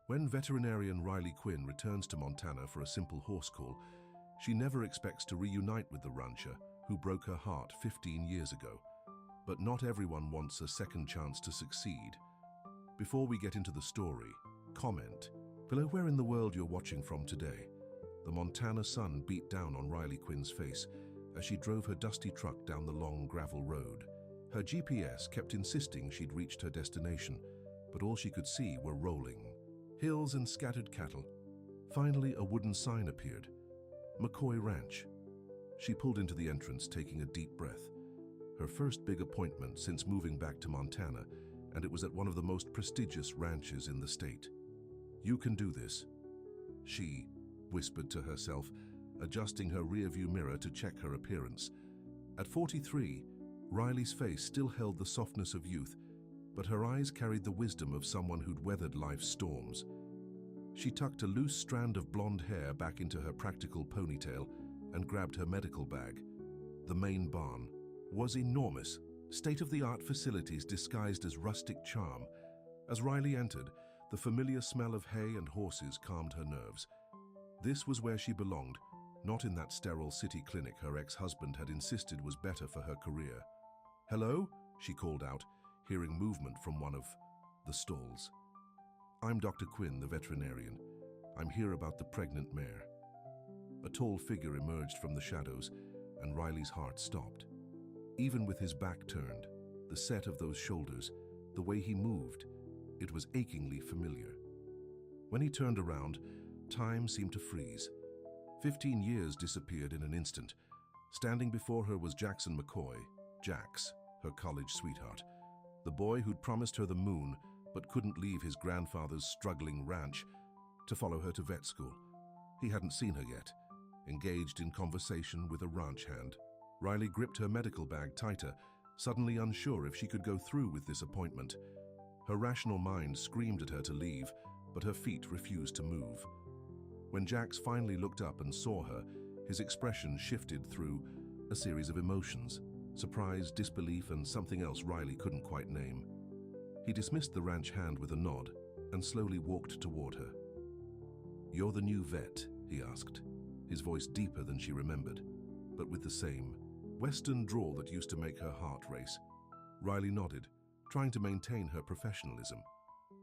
When veterinarian Riley Quinn returns to Montana for a simple horse call, she never expects to reunite with the rancher who broke her heart 15 years ago. But not everyone wants a second chance to succeed. Before we get into the story, comment below where in the world you're watching from today. The Montana sun beat down on Riley Quinn's face as she drove her dusty truck down the long gravel road. Her GPS kept insisting she'd reached her destination, but all she could see were rolling hills and scattered cattle. Finally, a wooden sign appeared. McCoy Ranch. She pulled into the entrance, taking a deep breath. Her first big appointment since moving back to Montana, and it was at one of the most prestigious ranches in the state. "You can do this," she whispered to herself, adjusting her rearview mirror to check her appearance. At 43, Riley's face still held the softness of youth, but her eyes carried the wisdom of someone who'd weathered life's storms. She tucked a loose strand of blonde hair back into her practical ponytail and grabbed her medical bag. The main barn was enormous, state-of-the-art facilities disguised as rustic charm. As Riley entered, the familiar smell of hay and horses calmed her nerves. This was where she belonged, not in that sterile city clinic her ex-husband had insisted was better for her career. "Hello?" she called out, hearing movement from one of the stalls. "I'm Dr. Quinn, the veterinarian. I'm here about the pregnant mare." A tall figure emerged from the shadows, and Riley's heart stopped. Even with his back turned, the set of those shoulders, the way he moved, it was achingly familiar. When he turned around, time seemed to freeze. 15 years disappeared in an instant. Standing before her was Jackson McCoy, Jax, her college sweetheart. The boy who'd promised her the moon, but couldn't leave his grandfather's struggling ranch to follow her to vet school. He hadn't seen her yet, engaged in conversation with a ranch hand. Riley gripped her medical bag tighter, suddenly unsure if she could go through with this appointment. Her rational mind screamed at her to leave, but her feet refused to move. When Jax finally looked up and saw her, his expression shifted through a series of emotions: surprise, disbelief, and something else Riley couldn't quite name. He dismissed the ranch hand with a nod and slowly walked toward her. "You're the new vet?" he asked, his voice deeper than she remembered, but with the same Western drawl that used to make her heart race. Riley nodded, trying to maintain her professionalism.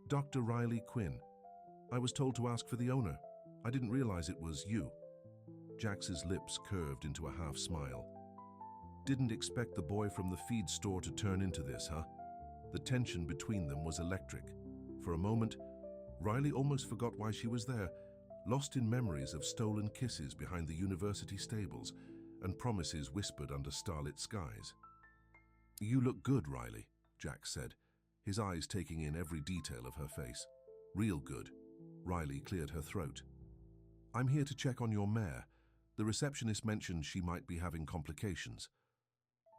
"Dr. Riley Quinn. I was told to ask for the owner. I didn't realize it was you." Jax's lips curved into a half smile. "Didn't expect the boy from the feed store to turn into this, huh?" The tension between them was electric. For a moment, Riley almost forgot why she was there, lost in memories of stolen kisses behind the university stables and promises whispered under starlit skies. "You look good, Riley," Jax said, his eyes taking in every detail of her face. "Real good." Riley cleared her throat. "I'm here to check on your mare. The receptionist mentioned she might be having complications."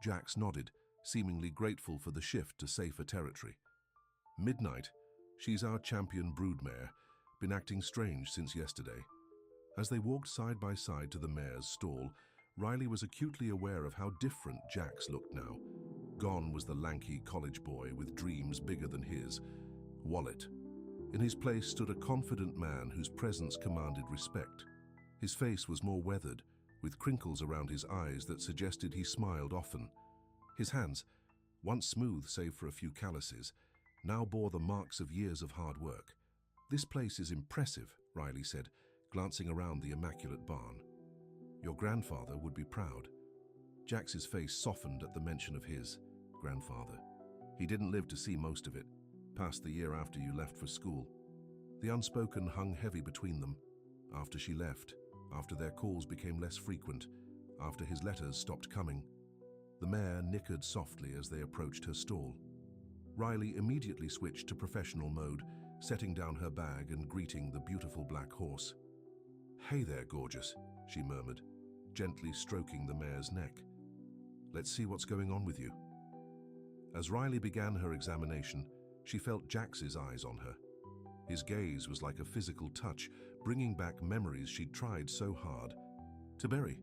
Jax nodded, seemingly grateful for the shift to safer territory. "Midnight. She's our champion broodmare, been acting strange since yesterday." As they walked side by side to the mare's stall, Riley was acutely aware of how different Jax looked now. Gone was the lanky college boy with dreams bigger than his wallet. In his place stood a confident man whose presence commanded respect. His face was more weathered, with crinkles around his eyes that suggested he smiled often. His hands, once smooth save for a few calluses, now bore the marks of years of hard work. "This place is impressive," Riley said, glancing around the immaculate barn. "Your grandfather would be proud." Jax's face softened at the mention of his grandfather. "He didn't live to see most of it, past the year after you left for school." The unspoken hung heavy between them. After she left, after their calls became less frequent, after his letters stopped coming. The mare nickered softly as they approached her stall. Riley immediately switched to professional mode, setting down her bag and greeting the beautiful black horse. "Hey there, gorgeous," she murmured, gently stroking the mare's neck. "Let's see what's going on with you." As Riley began her examination, she felt Jax's eyes on her. His gaze was like a physical touch, bringing back memories she'd tried so hard to bury.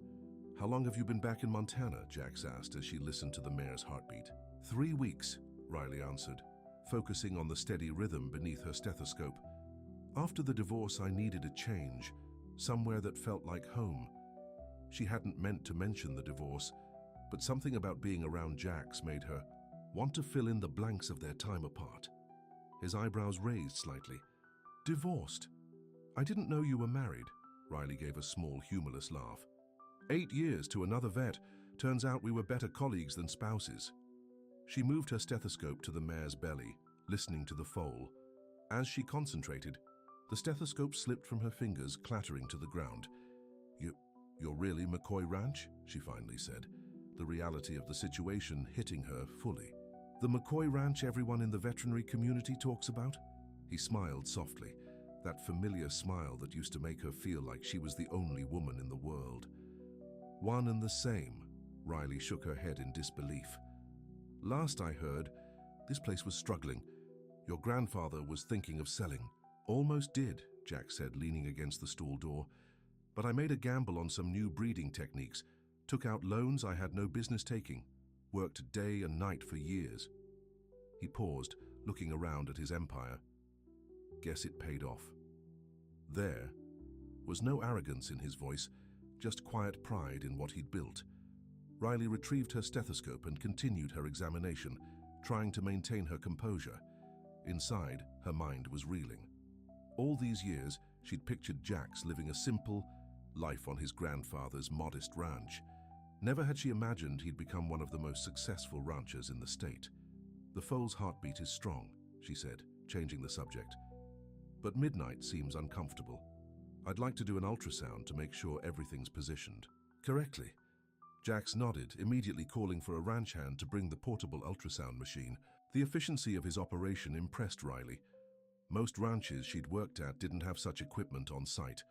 "How long have you been back in Montana?" Jax asked as she listened to the mare's heartbeat. 3 weeks, Riley answered, focusing on the steady rhythm beneath her stethoscope. After the divorce, I needed a change, somewhere that felt like home. She hadn't meant to mention the divorce, but something about being around Jax made her want to fill in the blanks of their time apart. His eyebrows raised slightly. Divorced? I didn't know you were married. Riley gave a small, humorless laugh. 8 years to another vet. Turns out we were better colleagues than spouses. She moved her stethoscope to the mare's belly, listening to the foal. As she concentrated, the stethoscope slipped from her fingers, clattering to the ground. You're really McCoy Ranch? She finally said, the reality of the situation hitting her fully. The McCoy Ranch everyone in the veterinary community talks about? He smiled softly, that familiar smile that used to make her feel like she was the only woman in the world. One and the same. Riley shook her head in disbelief. Last I heard, this place was struggling. Your grandfather was thinking of selling. Almost did, Jack said, leaning against the stall door. But I made a gamble on some new breeding techniques, took out loans I had no business taking, worked day and night for years. He paused, looking around at his empire. Guess it paid off. There was no arrogance in his voice, just quiet pride in what he'd built. Riley retrieved her stethoscope and continued her examination, trying to maintain her composure. Inside, her mind was reeling. All these years, she'd pictured Jax living a simple life on his grandfather's modest ranch. Never had she imagined he'd become one of the most successful ranchers in the state. The foal's heartbeat is strong, she said, changing the subject. But midnight seems uncomfortable. I'd like to do an ultrasound to make sure everything's positioned correctly. Jax nodded, immediately calling for a ranch hand to bring the portable ultrasound machine. The efficiency of his operation impressed Riley. Most ranches she'd worked at didn't have such equipment on site.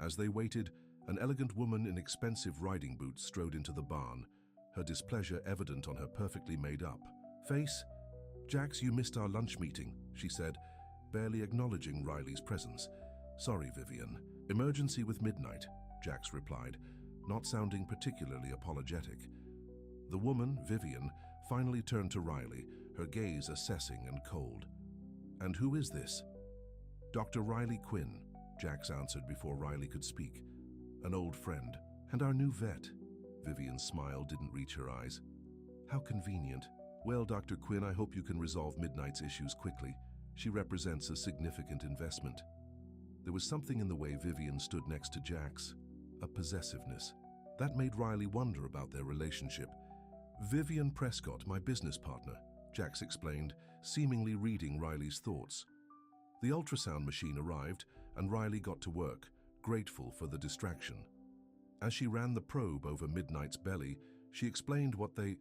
As they waited, an elegant woman in expensive riding boots strode into the barn, her displeasure evident on her perfectly made-up face. Jax, you missed our lunch meeting, she said, barely acknowledging Riley's presence. Sorry, Vivian. Emergency with midnight, Jax replied, not sounding particularly apologetic. The woman, Vivian, finally turned to Riley, her gaze assessing and cold. And who is this? Dr. Riley Quinn, Jax answered before Riley could speak. An old friend, and our new vet. Vivian's smile didn't reach her eyes. How convenient. Well, Dr. Quinn, I hope you can resolve Midnight's issues quickly. She represents a significant investment. There was something in the way Vivian stood next to Jax, a possessiveness. That made Riley wonder about their relationship. Vivian Prescott, my business partner, Jax explained, seemingly reading Riley's thoughts. The ultrasound machine arrived, and Riley got to work, grateful for the distraction. As she ran the probe over Midnight's belly, she explained what they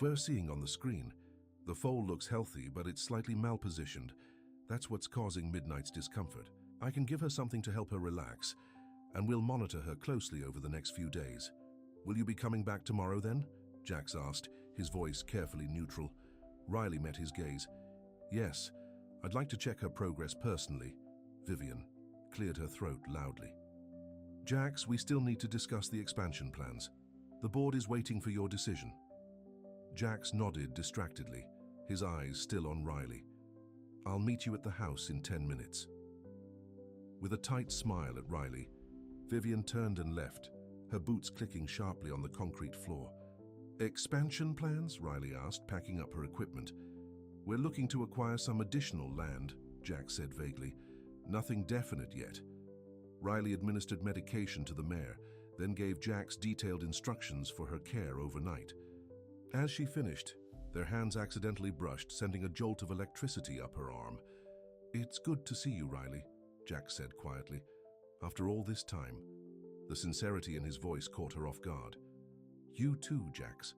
were seeing on the screen. The foal looks healthy, but it's slightly malpositioned. That's what's causing Midnight's discomfort. I can give her something to help her relax, and we'll monitor her closely over the next few days. Will you be coming back tomorrow then? Jax asked, his voice carefully neutral. Riley met his gaze. Yes, I'd like to check her progress personally. Vivian cleared her throat loudly. Jax, we still need to discuss the expansion plans. The board is waiting for your decision. Jax nodded distractedly, his eyes still on Riley. I'll meet you at the house in 10 minutes. With a tight smile at Riley, Vivian turned and left, her boots clicking sharply on the concrete floor. Expansion plans? Riley asked, packing up her equipment. We're looking to acquire some additional land, Jax said vaguely. Nothing definite yet. Riley administered medication to the mare, then gave Jax detailed instructions for her care overnight. As she finished, their hands accidentally brushed, sending a jolt of electricity up her arm. It's good to see you, Riley, Jax said quietly. After all this time, the sincerity in his voice caught her off guard. You too, Jax.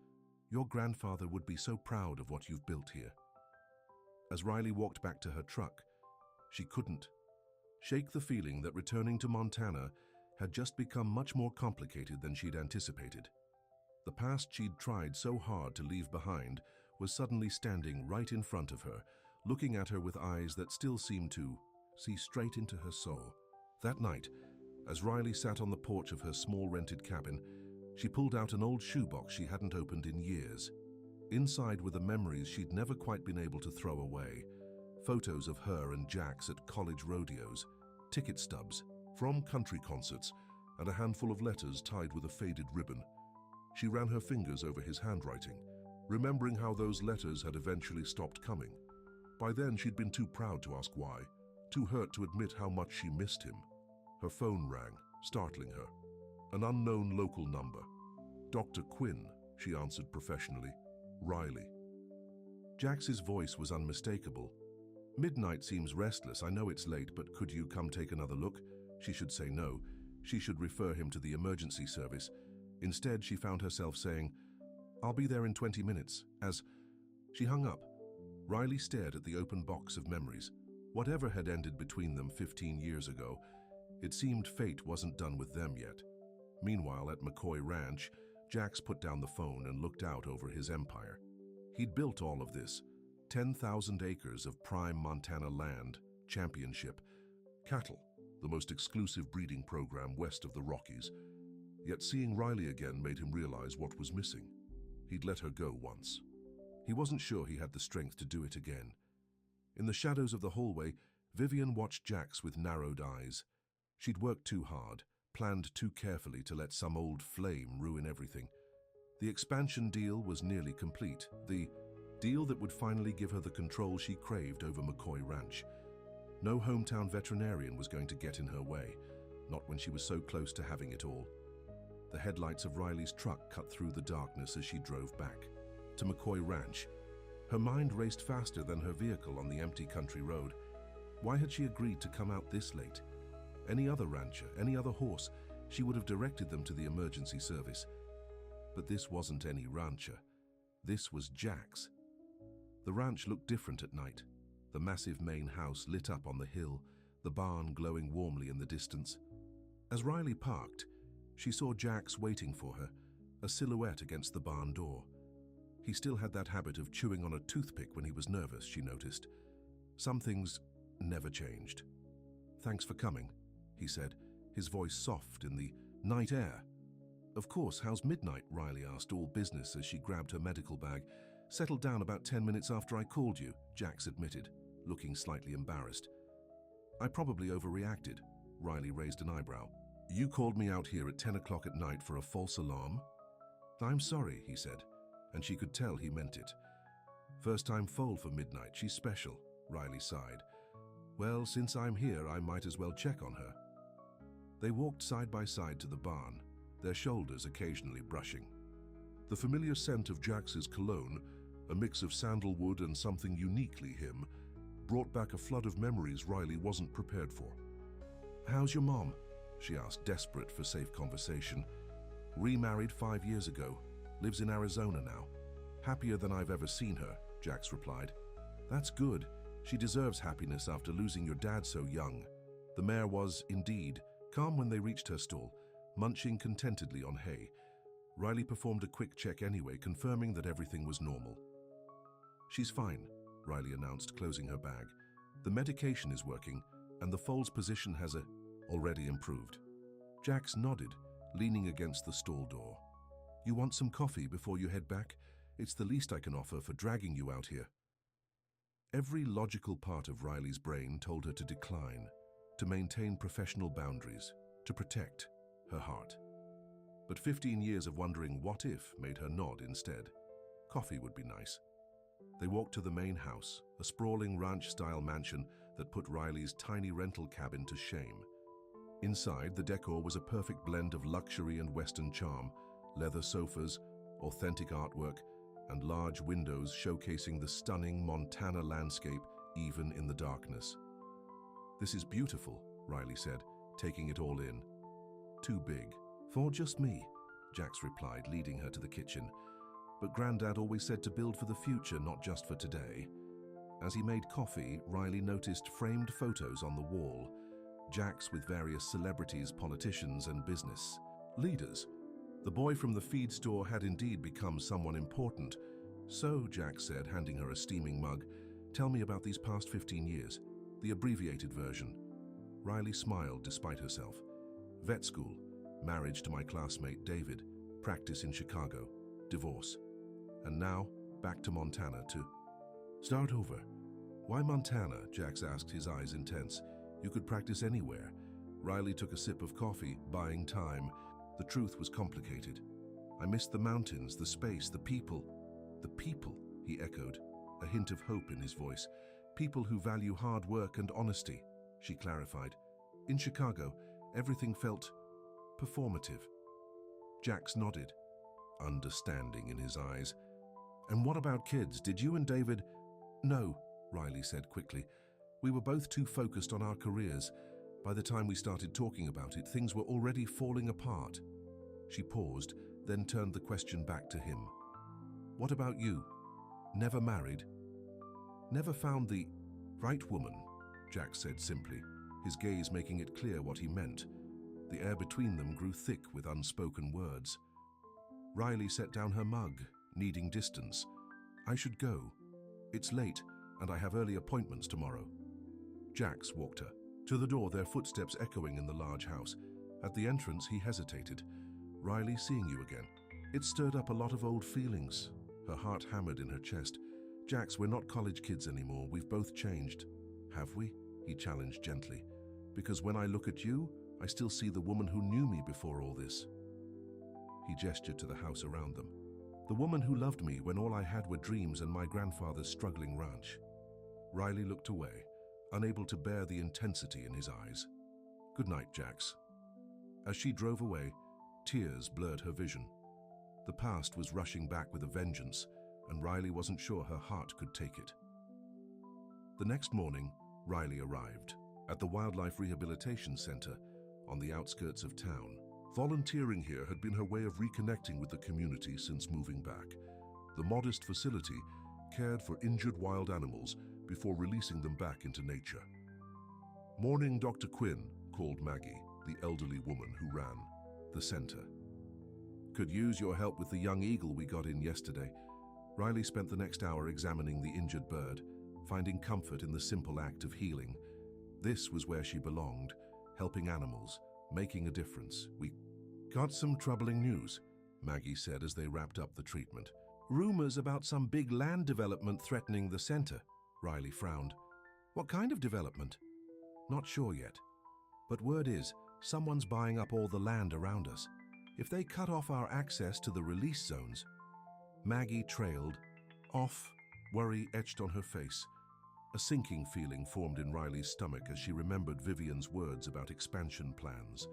Your grandfather would be so proud of what you've built here. As Riley walked back to her truck, she couldn't shake the feeling that returning to Montana had just become much more complicated than she'd anticipated. The past she'd tried so hard to leave behind was suddenly standing right in front of her, looking at her with eyes that still seemed to see straight into her soul. That night, as Riley sat on the porch of her small rented cabin, she pulled out an old shoebox she hadn't opened in years. Inside were the memories she'd never quite been able to throw away. Photos of her and Jax at college rodeos, ticket stubs from country concerts, and a handful of letters tied with a faded ribbon. She ran her fingers over his handwriting, remembering how those letters had eventually stopped coming. By then, she'd been too proud to ask why, too hurt to admit how much she missed him. Her phone rang, startling her. An unknown local number. "Dr. Quinn," she answered professionally. "Riley." Jax's voice was unmistakable. "Midnight seems restless. I know it's late, but could you come take another look?" She should say no. She should refer him to the emergency service. Instead, she found herself saying, "I'll be there in 20 minutes, as..." She hung up. Riley stared at the open box of memories. Whatever had ended between them 15 years ago, it seemed fate wasn't done with them yet. Meanwhile, at McCoy Ranch, Jax put down the phone and looked out over his empire. He'd built all of this, 10,000 acres of prime Montana land, championship, cattle, the most exclusive breeding program west of the Rockies. Yet seeing Riley again made him realize what was missing. He'd let her go once. He wasn't sure he had the strength to do it again. In the shadows of the hallway, Vivian watched Jax with narrowed eyes. She'd worked too hard, planned too carefully to let some old flame ruin everything. The expansion deal was nearly complete, the deal that would finally give her the control she craved over McCoy Ranch. No hometown veterinarian was going to get in her way, not when she was so close to having it all. The headlights of Riley's truck cut through the darkness as she drove back. To McCoy Ranch. Her mind raced faster than her vehicle on the empty country road. Why had she agreed to come out this late? Any other rancher, any other horse, she would have directed them to the emergency service. But this wasn't any rancher. This was Jax. The ranch looked different at night. The massive main house lit up on the hill, the barn glowing warmly in the distance. As Riley parked, she saw Jax waiting for her, a silhouette against the barn door. He still had that habit of chewing on a toothpick when he was nervous, she noticed. Some things never changed. "Thanks for coming," he said, his voice soft in the night air. "Of course, how's midnight?" Riley asked, all business as she grabbed her medical bag. "Settled down about 10 minutes after I called you," Jax admitted, looking slightly embarrassed. "I probably overreacted." Riley raised an eyebrow. "You called me out here at 10 o'clock at night for a false alarm?" "I'm sorry," he said, and she could tell he meant it. "First time foal for midnight, she's special," Riley sighed. "Well, since I'm here, I might as well check on her." They walked side by side to the barn, their shoulders occasionally brushing. The familiar scent of Jax's cologne, a mix of sandalwood and something uniquely him, brought back a flood of memories Riley wasn't prepared for. "How's your mom?" she asked, desperate for safe conversation. "Remarried 5 years ago. Lives in Arizona now. Happier than I've ever seen her," Jax replied. "That's good. She deserves happiness after losing your dad so young." The mare was, indeed, calm when they reached her stall, munching contentedly on hay. Riley performed a quick check anyway, confirming that everything was normal. "She's fine," Riley announced, closing her bag. "The medication is working, and the foal's position has already improved." Jax nodded, leaning against the stall door. "You want some coffee before you head back? It's the least I can offer for dragging you out here." Every logical part of Riley's brain told her to decline, to maintain professional boundaries, to protect her heart. But 15 years of wondering what if made her nod instead. Coffee would be nice. They walked to the main house, a sprawling ranch-style mansion that put Riley's tiny rental cabin to shame. Inside, the decor was a perfect blend of luxury and Western charm, leather sofas, authentic artwork, and large windows showcasing the stunning Montana landscape even in the darkness. "This is beautiful," Riley said, taking it all in. "Too big. For just me," Jax replied, leading her to the kitchen. "But Granddad always said to build for the future, not just for today." As he made coffee, Riley noticed framed photos on the wall, Jax with various celebrities, politicians, and business leaders. The boy from the feed store had indeed become someone important. "So," Jax said, handing her a steaming mug, "tell me about these past 15 years, the abbreviated version." Riley smiled despite herself. "Vet school, marriage to my classmate David, practice in Chicago, divorce. And now, back to Montana to..." "Start over. Why Montana?" Jax asked, his eyes intense. You could practice anywhere. Riley took a sip of coffee, buying time. The truth was complicated. I missed the mountains, the space, the people. The people, he echoed, a hint of hope in his voice. People who value hard work and honesty, she clarified. In Chicago, everything felt performative. Jax nodded, understanding in his eyes. And what about kids? Did you and David? No, Riley said quickly. We were both too focused on our careers. By the time we started talking about it, things were already falling apart. She paused, then turned the question back to him. What about you? Never married? Never found the right woman, Jax said simply, his gaze making it clear what he meant. The air between them grew thick with unspoken words. Riley set down her mug, needing distance. I should go. It's late, and I have early appointments tomorrow. Jax walked her to the door, their footsteps echoing in the large house. At the entrance, he hesitated. Riley, seeing you again. It stirred up a lot of old feelings. Her heart hammered in her chest. Jax, we're not college kids anymore. We've both changed. Have we? He challenged gently. Because when I look at you, I still see the woman who knew me before all this. He gestured to the house around them. The woman who loved me when all I had were dreams and my grandfather's struggling ranch. Riley looked away, unable to bear the intensity in his eyes. Good night, Jax. As she drove away, tears blurred her vision. The past was rushing back with a vengeance, and Riley wasn't sure her heart could take it. The next morning, Riley arrived at the Wildlife Rehabilitation Center on the outskirts of town. Volunteering here had been her way of reconnecting with the community since moving back. The modest facility cared for injured wild animals before releasing them back into nature. Morning, Dr. Quinn, called Maggie, the elderly woman who ran the center. Could use your help with the young eagle we got in yesterday. Riley spent the next hour examining the injured bird, finding comfort in the simple act of healing. This was where she belonged, helping animals, making a difference. We got some troubling news, Maggie said as they wrapped up the treatment. Rumors about some big land development threatening the center. Riley frowned. What kind of development? Not sure yet. But word is, someone's buying up all the land around us. If they cut off our access to the release zones. Maggie trailed off, worry etched on her face. A sinking feeling formed in Riley's stomach as she remembered Vivian's words about expansion plans.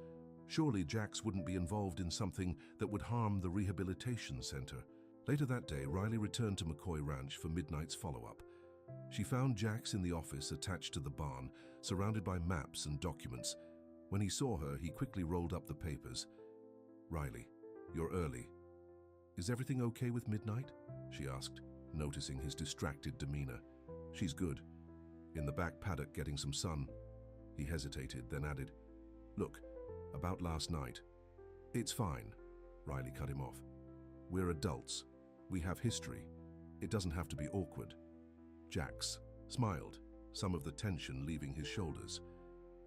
Surely Jax wouldn't be involved in something that would harm the rehabilitation center. Later that day, Riley returned to McCoy Ranch for midnight's follow-up. She found Jax in the office attached to the barn, surrounded by maps and documents. When he saw her, he quickly rolled up the papers. Riley, you're early. Is everything okay with Midnight? She asked, noticing his distracted demeanor. She's good. In the back paddock getting some sun. He hesitated, then added, Look, about last night. It's fine. Riley cut him off. We're adults. We have history. It doesn't have to be awkward. Jax smiled, some of the tension leaving his shoulders.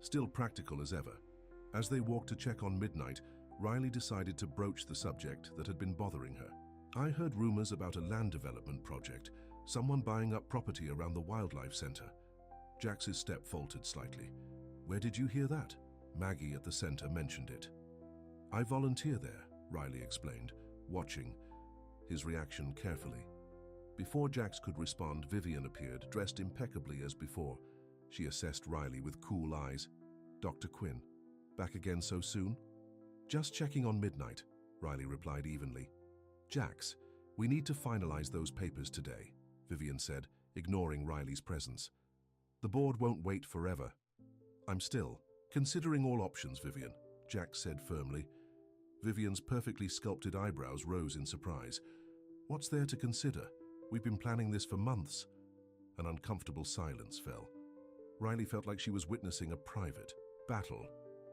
Still practical as ever. As they walked to check on Midnight, Riley decided to broach the subject that had been bothering her. I heard rumors about a land development project, someone buying up property around the wildlife center. Jax's step faltered slightly. Where did you hear that? Maggie at the center mentioned it. I volunteer there, Riley explained, watching his reaction carefully. Before Jax could respond, Vivian appeared, dressed impeccably as before. She assessed Riley with cool eyes. Dr. Quinn, back again so soon? Just checking on Midnight, Riley replied evenly. Jax, we need to finalize those papers today, Vivian said, ignoring Riley's presence. The board won't wait forever. I'm still considering all options, Vivian, Jax said firmly. Vivian's perfectly sculpted eyebrows rose in surprise. What's there to consider? We've been planning this for months. An uncomfortable silence fell. Riley felt like she was witnessing a private battle,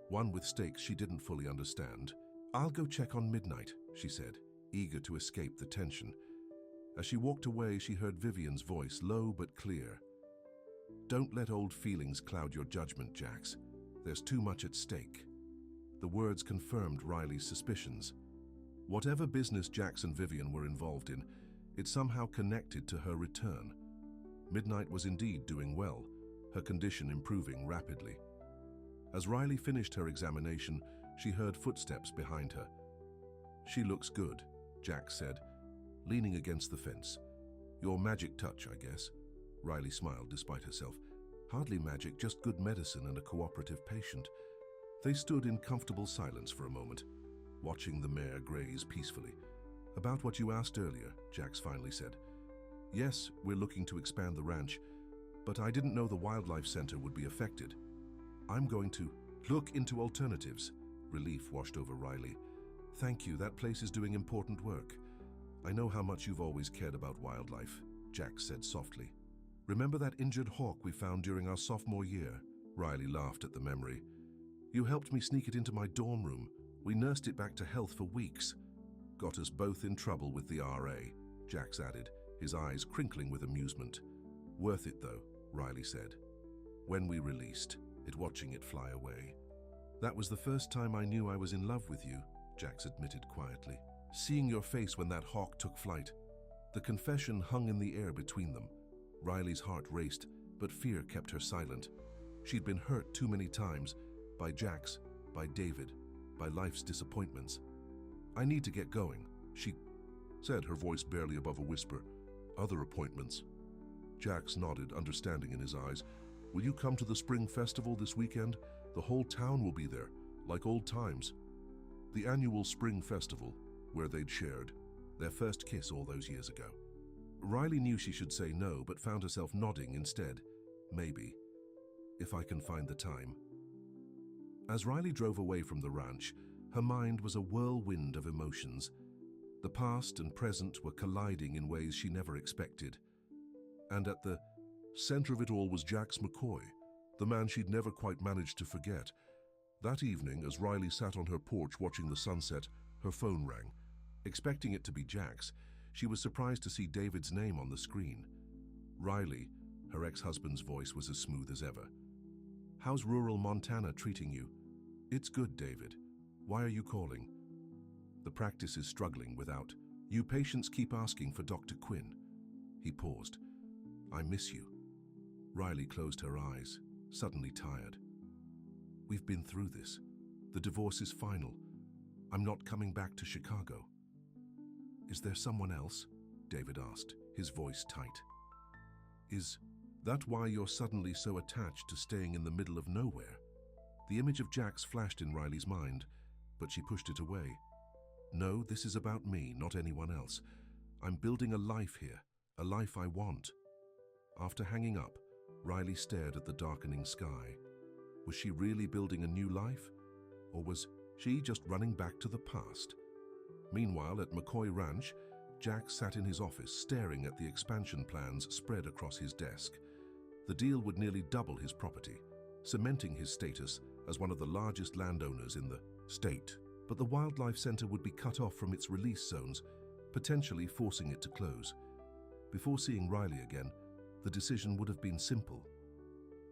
one with stakes she didn't fully understand. I'll go check on Midnight, she said, eager to escape the tension. As she walked away, she heard Vivian's voice, low but clear. Don't let old feelings cloud your judgment, Jax. There's too much at stake. The words confirmed Riley's suspicions. Whatever business Jax and Vivian were involved in, it somehow connected to her return. Midnight was indeed doing well, her condition improving rapidly. As Riley finished her examination, she heard footsteps behind her. "She looks good," Jack said, leaning against the fence. "Your magic touch, I guess." Riley smiled despite herself. "Hardly magic, just good medicine and a cooperative patient." They stood in comfortable silence for a moment, watching the mare graze peacefully. "About what you asked earlier," Jax finally said. "Yes, we're looking to expand the ranch, but I didn't know the wildlife center would be affected. I'm going to look into alternatives." Relief washed over Riley. "Thank you, that place is doing important work. I know how much you've always cared about wildlife," Jax said softly. "Remember that injured hawk we found during our sophomore year?" Riley laughed at the memory. "You helped me sneak it into my dorm room. We nursed it back to health for weeks. Got us both in trouble with the RA," Jax added, his eyes crinkling with amusement. "Worth it though," Riley said. "When we released it, watching it fly away. That was the first time I knew I was in love with you," Jax admitted quietly. "Seeing your face when that hawk took flight." The confession hung in the air between them. Riley's heart raced, but fear kept her silent. She'd been hurt too many times, by Jax, by David, by life's disappointments. "I need to get going," she said, her voice barely above a whisper. "Other appointments?" Jax nodded, understanding in his eyes. "Will you come to the spring festival this weekend? The whole town will be there, like old times." The annual spring festival, where they'd shared their first kiss all those years ago. Riley knew she should say no, but found herself nodding instead. "Maybe, if I can find the time." As Riley drove away from the ranch, her mind was a whirlwind of emotions. The past and present were colliding in ways she never expected. And at the center of it all was Jax McCoy, the man she'd never quite managed to forget. That evening, as Riley sat on her porch watching the sunset, her phone rang. Expecting it to be Jax, she was surprised to see David's name on the screen. Riley, her ex-husband's voice was as smooth as ever. "How's rural Montana treating you?" "It's good, David. Why are you calling?" "The practice is struggling without you. Patients keep asking for Dr. Quinn." He paused. "I miss you." Riley closed her eyes, suddenly tired. "We've been through this. The divorce is final. I'm not coming back to Chicago." "Is there someone else?" David asked, his voice tight. "Is that why you're suddenly so attached to staying in the middle of nowhere?" The image of Jax flashed in Riley's mind, but she pushed it away. "No, this is about me, not anyone else. I'm building a life here, a life I want." After hanging up, Riley stared at the darkening sky. Was she really building a new life? Or was she just running back to the past? Meanwhile, at McCoy Ranch, Jack sat in his office staring at the expansion plans spread across his desk. The deal would nearly double his property, cementing his status as one of the largest landowners in the state. But the wildlife center would be cut off from its release zones, potentially forcing it to close. Before seeing Riley again, the decision would have been simple.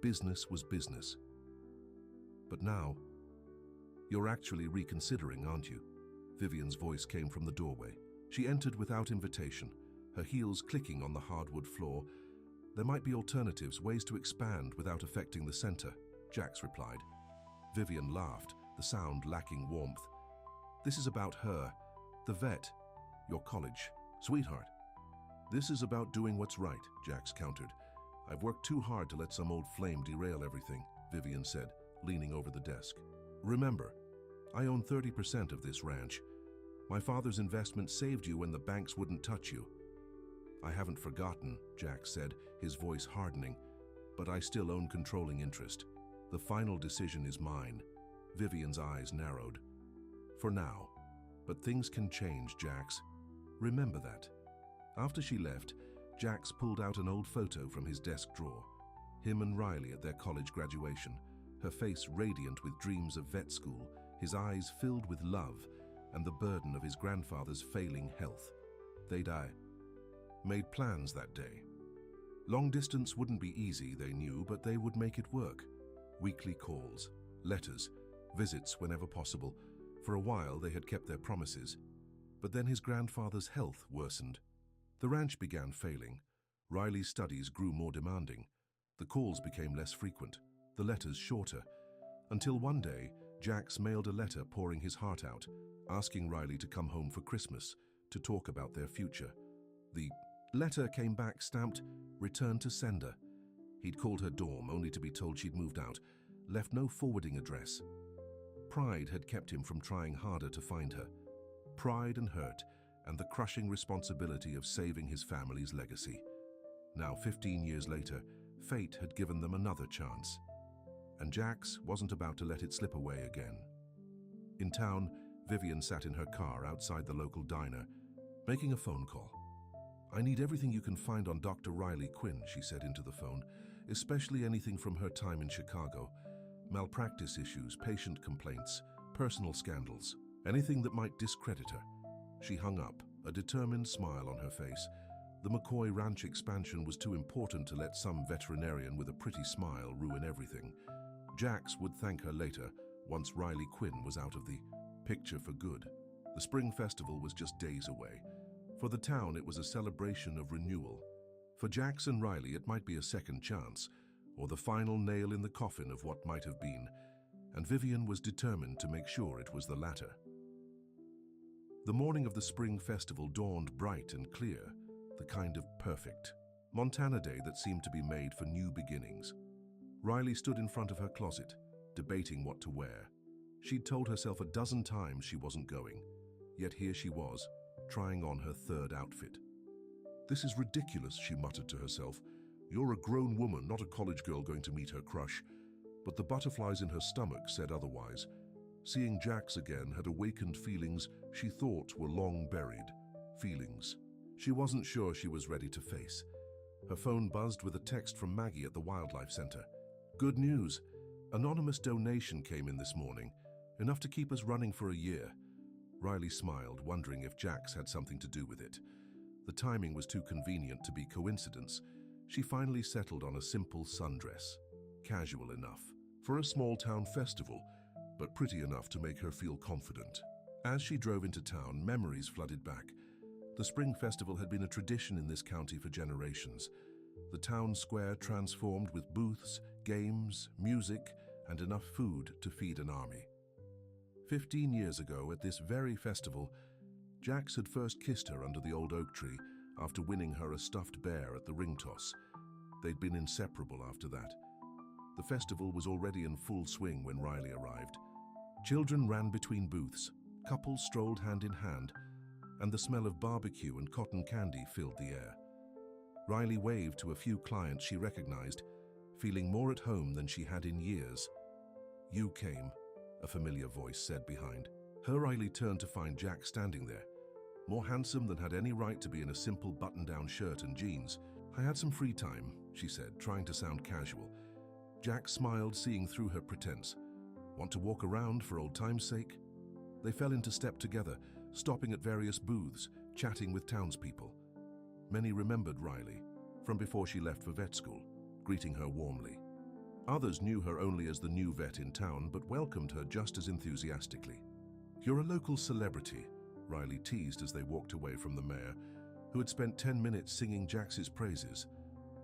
Business was business. But now, "You're actually reconsidering, aren't you?" Vivian's voice came from the doorway. She entered without invitation, her heels clicking on the hardwood floor. "There might be alternatives, ways to expand without affecting the center," Jax replied. Vivian laughed, the sound lacking warmth. "This is about her, the vet, your college, sweetheart." "This is about doing what's right," Jax countered. "I've worked too hard to let some old flame derail everything," Vivian said, leaning over the desk. "Remember, I own 30% of this ranch. My father's investment saved you when the banks wouldn't touch you." "I haven't forgotten," Jax said, his voice hardening, "but I still own controlling interest. The final decision is mine." Vivian's eyes narrowed. "For now. But things can change, Jax. Remember that." After she left, Jax pulled out an old photo from his desk drawer. Him and Riley at their college graduation, her face radiant with dreams of vet school, his eyes filled with love and the burden of his grandfather's failing health. They'd made plans that day. Long distance wouldn't be easy, they knew, but they would make it work. Weekly calls, letters, visits whenever possible. For a while they had kept their promises. But then his grandfather's health worsened. The ranch began failing. Riley's studies grew more demanding. The calls became less frequent, the letters shorter. Until one day, Jax mailed a letter pouring his heart out, asking Riley to come home for Christmas to talk about their future. The letter came back stamped, "Return to sender." He'd called her dorm only to be told she'd moved out, left no forwarding address. Pride had kept him from trying harder to find her. Pride and hurt, and the crushing responsibility of saving his family's legacy. Now, 15 years later, fate had given them another chance. And Jax wasn't about to let it slip away again. In town, Vivian sat in her car outside the local diner, making a phone call. "I need everything you can find on Dr. Riley Quinn," she said into the phone, "especially anything from her time in Chicago. Malpractice issues, patient complaints, personal scandals, anything that might discredit her." She hung up, a determined smile on her face. The McCoy Ranch expansion was too important to let some veterinarian with a pretty smile ruin everything. Jax would thank her later, once Riley Quinn was out of the picture for good. The Spring Festival was just days away. For the town, it was a celebration of renewal. For Jax and Riley, it might be a second chance, or the final nail in the coffin of what might have been, and Vivian was determined to make sure it was the latter. The morning of the Spring Festival dawned bright and clear, the kind of perfect Montana day that seemed to be made for new beginnings. Riley stood in front of her closet, debating what to wear. She'd told herself a dozen times she wasn't going, yet here she was, trying on her third outfit. "This is ridiculous," she muttered to herself. "You're a grown woman, not a college girl going to meet her crush." But the butterflies in her stomach said otherwise. Seeing Jax again had awakened feelings she thought were long buried. Feelings she wasn't sure she was ready to face. Her phone buzzed with a text from Maggie at the Wildlife Center. "Good news. Anonymous donation came in this morning, enough to keep us running for a year." Riley smiled, wondering if Jax had something to do with it. The timing was too convenient to be coincidence. She finally settled on a simple sundress. Casual enough for a small-town festival, but pretty enough to make her feel confident. As she drove into town, memories flooded back. The Spring Festival had been a tradition in this county for generations. The town square transformed with booths, games, music, and enough food to feed an army. 15 years ago, at this very festival, Jax had first kissed her under the old oak tree after winning her a stuffed bear at the ring toss. They'd been inseparable after that. The festival was already in full swing when Riley arrived. Children ran between booths, couples strolled hand in hand, and the smell of barbecue and cotton candy filled the air. Riley waved to a few clients she recognized, feeling more at home than she had in years. "You came," a familiar voice said behind her. Riley turned to find Jax standing there, more handsome than had any right to be in a simple button-down shirt and jeans. "I had some free time," she said, trying to sound casual. Jax smiled, seeing through her pretense. "Want to walk around for old time's sake?" They fell into step together, stopping at various booths, chatting with townspeople. Many remembered Riley from before she left for vet school, greeting her warmly. Others knew her only as the new vet in town, but welcomed her just as enthusiastically. "You're a local celebrity," Riley teased as they walked away from the mayor, who had spent 10 minutes singing Jax's praises.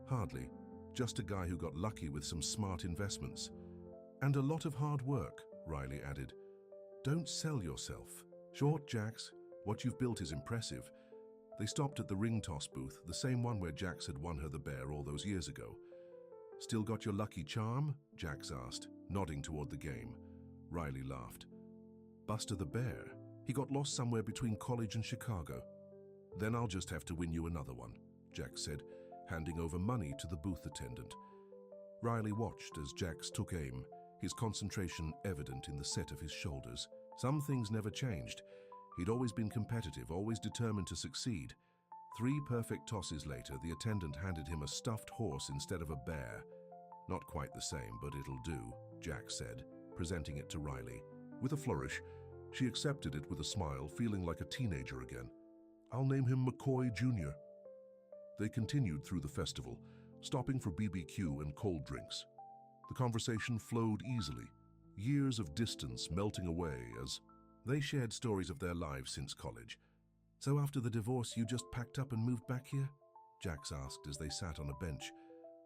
"Hardly. Just a guy who got lucky with some smart investments. And a lot of hard work," Riley added. "Don't sell yourself." "Short, Jax. What you've built is impressive." They stopped at the ring toss booth, the same one where Jax had won her the bear all those years ago. "Still got your lucky charm?" Jax asked, nodding toward the game. Riley laughed. "Buster the bear? He got lost somewhere between college and Chicago." "Then I'll just have to win you another one," Jax said, handing over money to the booth attendant. Riley watched as Jax took aim, his concentration evident in the set of his shoulders. Some things never changed. He'd always been competitive, always determined to succeed. 3 perfect tosses later, the attendant handed him a stuffed horse instead of a bear. "Not quite the same, but it'll do," Jax said, presenting it to Riley. With a flourish, she accepted it with a smile, feeling like a teenager again. "I'll name him McCoy Jr." They continued through the festival, stopping for BBQ and cold drinks. The conversation flowed easily, years of distance melting away as they shared stories of their lives since college. "So after the divorce, you just packed up and moved back here?" Jax asked as they sat on a bench,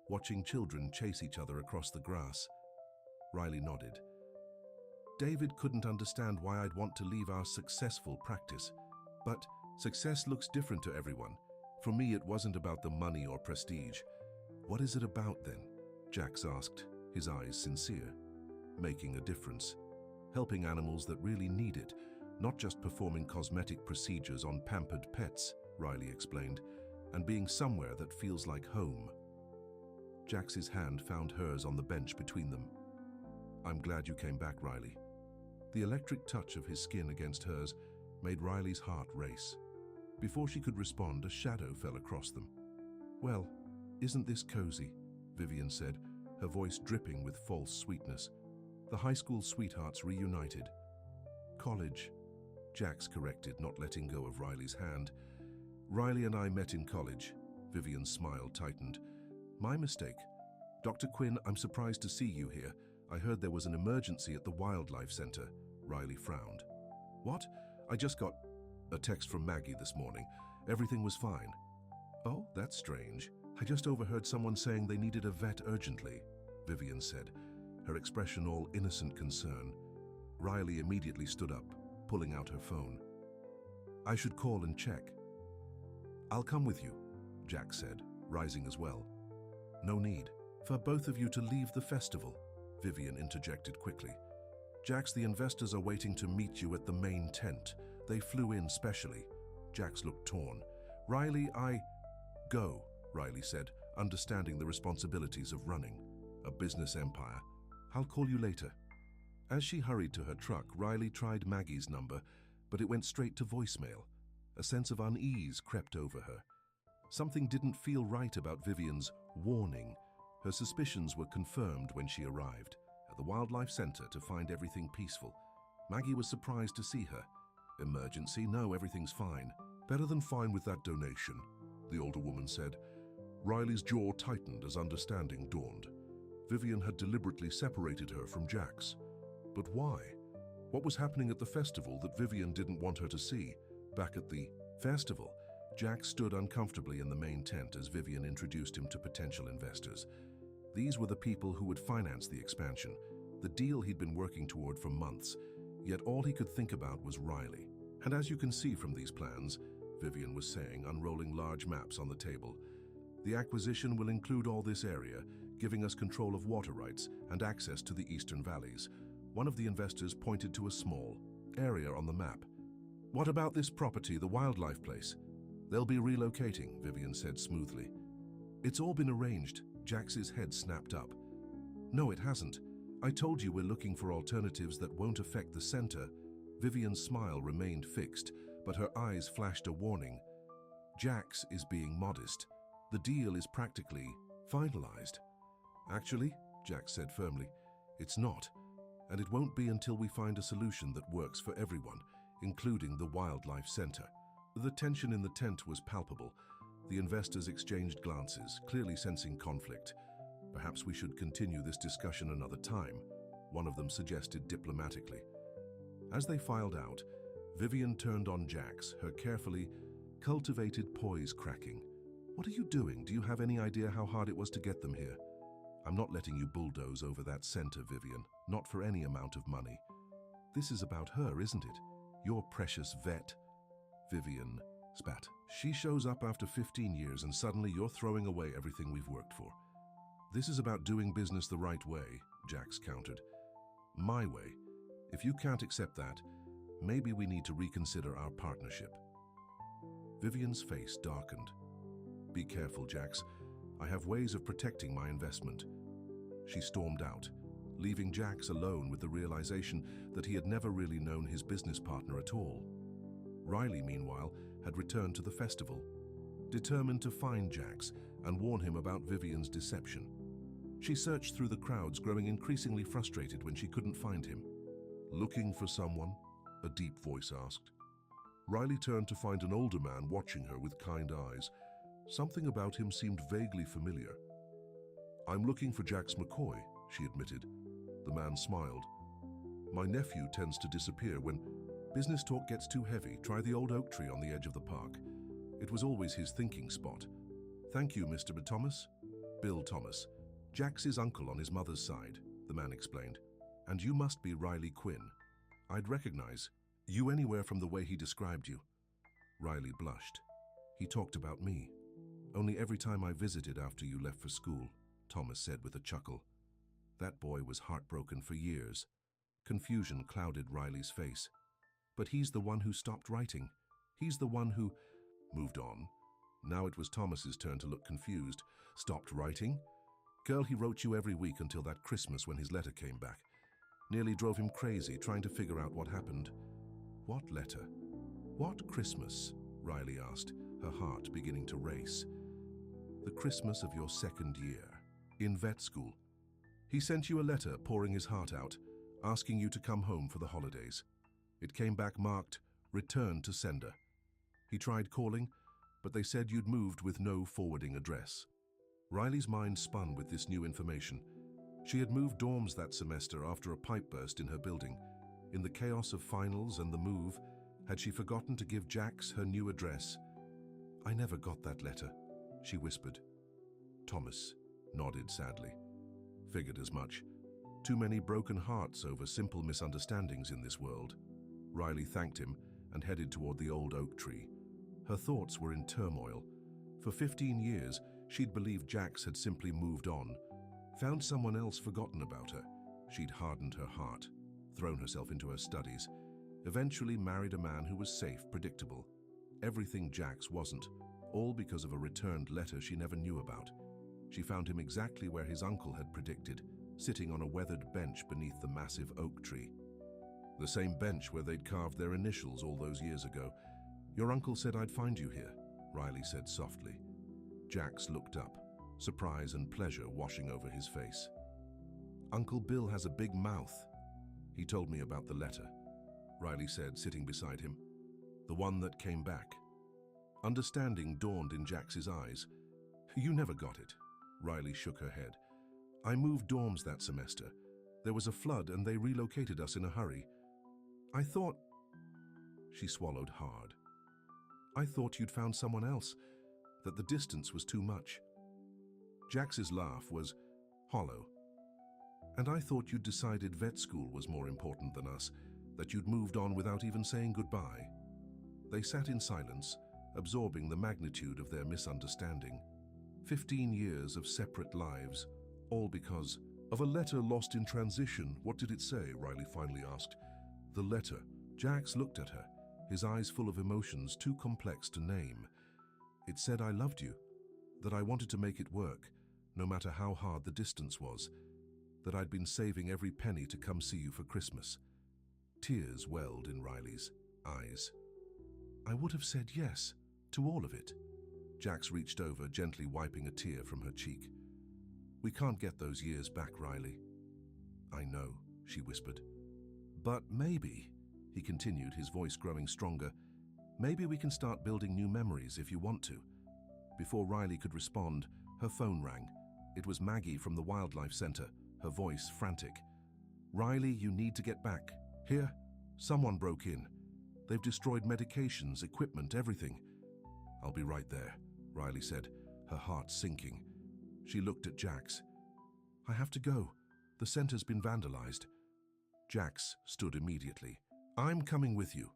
watching children chase each other across the grass. Riley nodded. David couldn't understand why I'd want to leave our successful practice. But success looks different to everyone. For me, it wasn't about the money or prestige. What is it about then? Jax asked, his eyes sincere. Making a difference. Helping animals that really need it, not just performing cosmetic procedures on pampered pets, Riley explained, and being somewhere that feels like home. Jax's hand found hers on the bench between them. I'm glad you came back, Riley. The electric touch of his skin against hers made Riley's heart race. Before she could respond, a shadow fell across them. Well, isn't this cozy? Vivian said, her voice dripping with false sweetness. The high school sweethearts reunited. College, Jax corrected, not letting go of Riley's hand. Riley and I met in college. Vivian's smile tightened. My mistake. Dr. Quinn, I'm surprised to see you here. I heard there was an emergency at the Wildlife Center. Riley frowned. What? I just got a text from Maggie this morning. Everything was fine. Oh, that's strange. I just overheard someone saying they needed a vet urgently, Vivian said, her expression all innocent concern. Riley immediately stood up, pulling out her phone. I should call and check. I'll come with you, Jax said, rising as well. No need for both of you to leave the festival, Vivian interjected quickly. Jax, the investors are waiting to meet you at the main tent. They flew in specially. Jax looked torn. Riley, Go, Riley said, understanding the responsibilities of running a business empire. I'll call you later. As she hurried to her truck, Riley tried Maggie's number, but it went straight to voicemail. A sense of unease crept over her. Something didn't feel right about Vivian's warning. Her suspicions were confirmed when she arrived at the Wildlife Center to find everything peaceful. Maggie was surprised to see her. Emergency? No, everything's fine. Better than fine with that donation, the older woman said. Riley's jaw tightened as understanding dawned. Vivian had deliberately separated her from Jax. But why? What was happening at the festival that Vivian didn't want her to see? Back at the festival, Jax stood uncomfortably in the main tent as Vivian introduced him to potential investors. These were the people who would finance the expansion, the deal he'd been working toward for months, yet all he could think about was Riley. And as you can see from these plans, Vivian was saying, unrolling large maps on the table, the acquisition will include all this area, giving us control of water rights and access to the eastern valleys. One of the investors pointed to a small area on the map. What about this property, the wildlife place? They'll be relocating, Vivian said smoothly. It's all been arranged. Jax's head snapped up. No, it hasn't. I told you we're looking for alternatives that won't affect the center. Vivian's smile remained fixed, but her eyes flashed a warning. Jax is being modest. The deal is practically finalized. Actually, Jax said firmly, it's not. And it won't be until we find a solution that works for everyone, including the Wildlife Center. The tension in the tent was palpable. The investors exchanged glances, clearly sensing conflict. Perhaps we should continue this discussion another time, one of them suggested diplomatically. As they filed out, Vivian turned on Jax, her carefully cultivated poise cracking. What are you doing? Do you have any idea how hard it was to get them here? I'm not letting you bulldoze over that center, Vivian, not for any amount of money. This is about her, isn't it? Your precious vet. Vivian spat. She shows up after 15 years and suddenly you're throwing away everything we've worked for. This is about doing business the right way, Jax countered. My way. If you can't accept that, maybe we need to reconsider our partnership. Vivian's face darkened. Be careful, Jax. I have ways of protecting my investment. She stormed out, leaving Jax alone with the realization that he had never really known his business partner at all. Riley, meanwhile, had returned to the festival, determined to find Jax and warn him about Vivian's deception. She searched through the crowds, growing increasingly frustrated when she couldn't find him. Looking for someone? A deep voice asked. Riley turned to find an older man watching her with kind eyes. Something about him seemed vaguely familiar. I'm looking for Jax McCoy, she admitted. The man smiled. My nephew tends to disappear when business talk gets too heavy. Try the old oak tree on the edge of the park. It was always his thinking spot. Thank you, Mr. Thomas. Bill Thomas. Jax's uncle on his mother's side, the man explained. And you must be Riley Quinn. I'd recognize you anywhere from the way he described you. Riley blushed. He talked about me. Only every time I visited after you left for school, Thomas said with a chuckle. That boy was heartbroken for years. Confusion clouded Riley's face. But he's the one who stopped writing. He's the one who moved on. Now it was Thomas's turn to look confused. Stopped writing? Girl, he wrote you every week until that Christmas when his letter came back. Nearly drove him crazy trying to figure out what happened. What letter? What Christmas? Riley asked, her heart beginning to race. The Christmas of your second year, in vet school. He sent you a letter pouring his heart out, asking you to come home for the holidays. It came back marked, "Return to sender." He tried calling, but they said you'd moved with no forwarding address. Riley's mind spun with this new information. She had moved dorms that semester after a pipe burst in her building. In the chaos of finals and the move, had she forgotten to give Jax her new address? I never got that letter, she whispered. Thomas nodded sadly. Figured as much. Too many broken hearts over simple misunderstandings in this world. Riley thanked him and headed toward the old oak tree. Her thoughts were in turmoil. For 15 years, she'd believed Jax had simply moved on, found someone else forgotten about her. She'd hardened her heart, thrown herself into her studies, eventually married a man who was safe, predictable. Everything Jax wasn't, all because of a returned letter she never knew about. She found him exactly where his uncle had predicted, sitting on a weathered bench beneath the massive oak tree. The same bench where they'd carved their initials all those years ago. Your uncle said I'd find you here, Riley said softly. Jax looked up, surprise and pleasure washing over his face. Uncle Bill has a big mouth. He told me about the letter, Riley said, sitting beside him. The one that came back. Understanding dawned in Jax's eyes. You never got it. Riley shook her head. I moved dorms that semester. There was a flood and they relocated us in a hurry. I thought... She swallowed hard. I thought you'd found someone else, that the distance was too much. Jax's laugh was hollow. And I thought you'd decided vet school was more important than us, that you'd moved on without even saying goodbye. They sat in silence, absorbing the magnitude of their misunderstanding. 15 years of separate lives, all because of a letter lost in transition. What did it say? Riley finally asked. The letter. Jax looked at her, his eyes full of emotions too complex to name. It said I loved you, that I wanted to make it work, no matter how hard the distance was, that I'd been saving every penny to come see you for Christmas. Tears welled in Riley's eyes. I would have said yes to all of it. Jax reached over, gently wiping a tear from her cheek. We can't get those years back, Riley. I know, she whispered. But maybe, he continued, his voice growing stronger, maybe we can start building new memories if you want to. Before Riley could respond, her phone rang. It was Maggie from the Wildlife Center, her voice frantic. Riley, you need to get back. Here, someone broke in. They've destroyed medications, equipment, everything. I'll be right there, Riley said, her heart sinking. She looked at Jax. I have to go. The center's been vandalized. Jax stood immediately. I'm coming with you.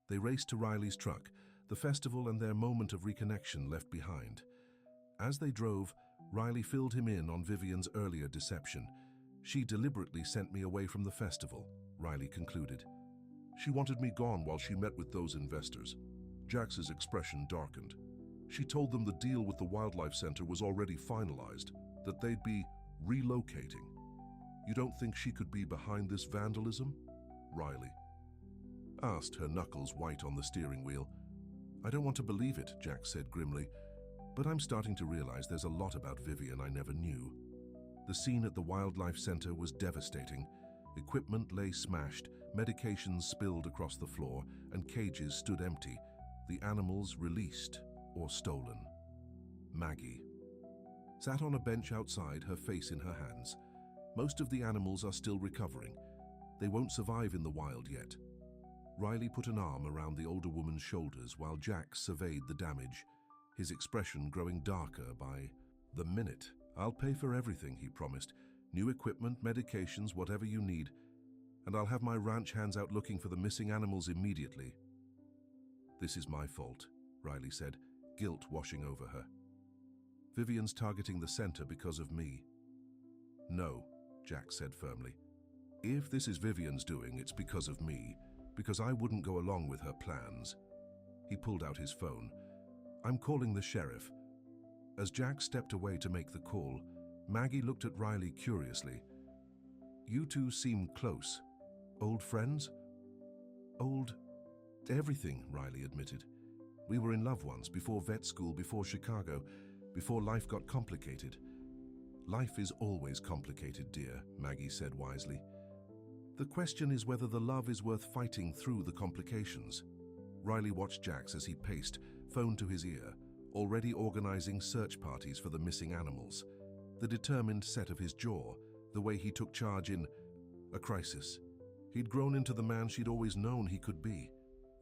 They raced to Riley's truck, the festival and their moment of reconnection left behind. As they drove, Riley filled him in on Vivian's earlier deception. She deliberately sent me away from the festival, Riley concluded. She wanted me gone while she met with those investors. Jax's expression darkened. She told them the deal with the Wildlife Center was already finalized, that they'd be relocating. You don't think she could be behind this vandalism? Riley asked, her knuckles white on the steering wheel. I don't want to believe it, Jax said grimly, but I'm starting to realize there's a lot about Vivian I never knew. The scene at the Wildlife Center was devastating. Equipment lay smashed, medications spilled across the floor, and cages stood empty, the animals released or stolen. Maggie sat on a bench outside, her face in her hands. Most of the animals are still recovering. They won't survive in the wild yet. Riley put an arm around the older woman's shoulders while Jax surveyed the damage, his expression growing darker by the minute. I'll pay for everything, he promised. New equipment, medications, whatever you need. and I'll have my ranch hands out looking for the missing animals immediately. This is my fault, Riley said, guilt washing over her. Vivian's targeting the center because of me. No, Jack said firmly. If this is Vivian's doing, it's because of me, because I wouldn't go along with her plans. He pulled out his phone. I'm calling the sheriff. As Jack stepped away to make the call, Maggie looked at Riley curiously. You two seem close. Old friends? Old everything, Riley admitted. We were in love once, before vet school, before Chicago, before life got complicated. Life is always complicated, dear, Maggie said wisely. The question is whether the love is worth fighting through the complications. Riley watched Jax as he paced, phone to his ear, already organizing search parties for the missing animals. The determined set of his jaw, the way he took charge in a crisis. He'd grown into the man she'd always known he could be.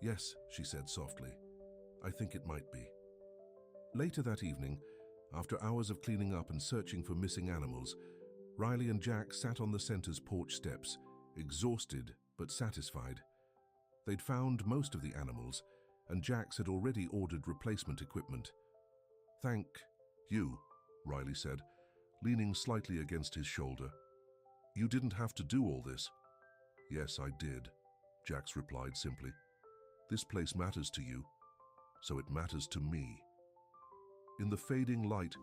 Yes, she said softly. I think it might be. Later that evening, after hours of cleaning up and searching for missing animals, Riley and Jack sat on the center's porch steps, exhausted but satisfied. They'd found most of the animals, and Jax had already ordered replacement equipment. Thank you, Riley said, leaning slightly against his shoulder. You didn't have to do all this. Yes, I did, Jax replied simply. This place matters to you, so it matters to me. In the fading light,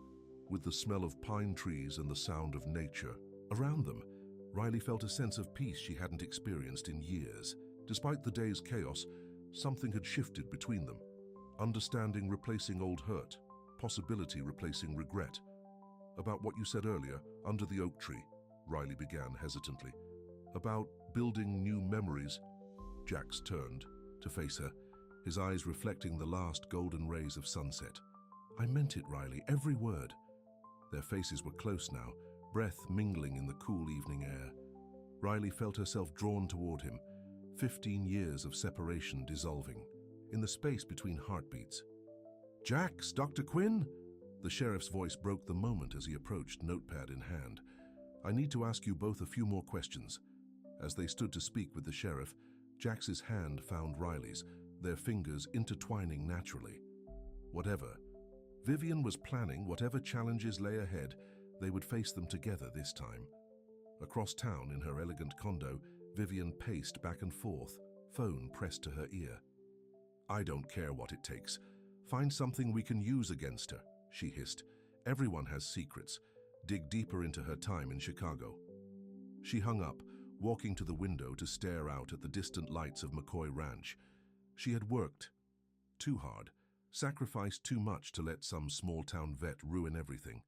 with the smell of pine trees and the sound of nature around them, Riley felt a sense of peace she hadn't experienced in years. Despite the day's chaos, something had shifted between them. Understanding replacing old hurt, possibility replacing regret. About what you said earlier, under the oak tree, Riley began hesitantly. About building new memories. Jax turned to face her, his eyes reflecting the last golden rays of sunset. I meant it, Riley, every word. Their faces were close now, breath mingling in the cool evening air. Riley felt herself drawn toward him, 15 years of separation dissolving, in the space between heartbeats. Jax, Dr. Quinn? The sheriff's voice broke the moment as he approached, notepad in hand. I need to ask you both a few more questions. As they stood to speak with the sheriff, Jax's hand found Riley's, their fingers intertwining naturally. Whatever Vivian was planning, whatever challenges lay ahead, they would face them together this time. Across town in her elegant condo, Vivian paced back and forth, phone pressed to her ear. I don't care what it takes. Find something we can use against her, she hissed. Everyone has secrets. Dig deeper into her time in Chicago. She hung up, walking to the window to stare out at the distant lights of McCoy Ranch. She had worked too hard, sacrificed too much to let some small-town vet ruin everything.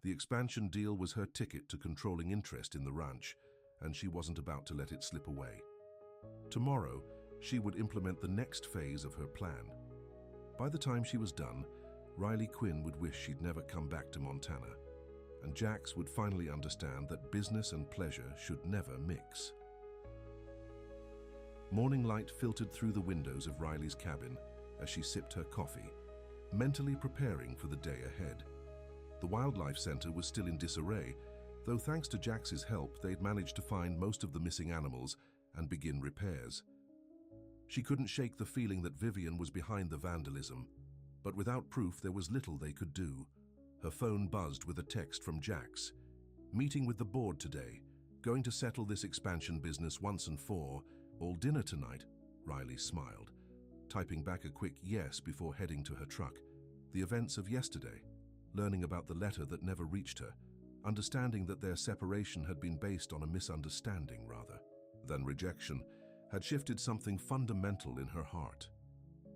The expansion deal was her ticket to controlling interest in the ranch, and she wasn't about to let it slip away. Tomorrow, she would implement the next phase of her plan. By the time she was done, Riley Quinn would wish she'd never come back to Montana, and Jax would finally understand that business and pleasure should never mix. Morning light filtered through the windows of Riley's cabin as she sipped her coffee, mentally preparing for the day ahead. The wildlife center was still in disarray, though thanks to Jax's help, they'd managed to find most of the missing animals and begin repairs. She couldn't shake the feeling that Vivian was behind the vandalism, but without proof, there was little they could do. Her phone buzzed with a text from Jax. Meeting with the board today. Going to settle this expansion business once and for all. Dinner tonight, Riley smiled, typing back a quick yes before heading to her truck. The events of yesterday, learning about the letter that never reached her, understanding that their separation had been based on a misunderstanding rather than rejection, had shifted something fundamental in her heart.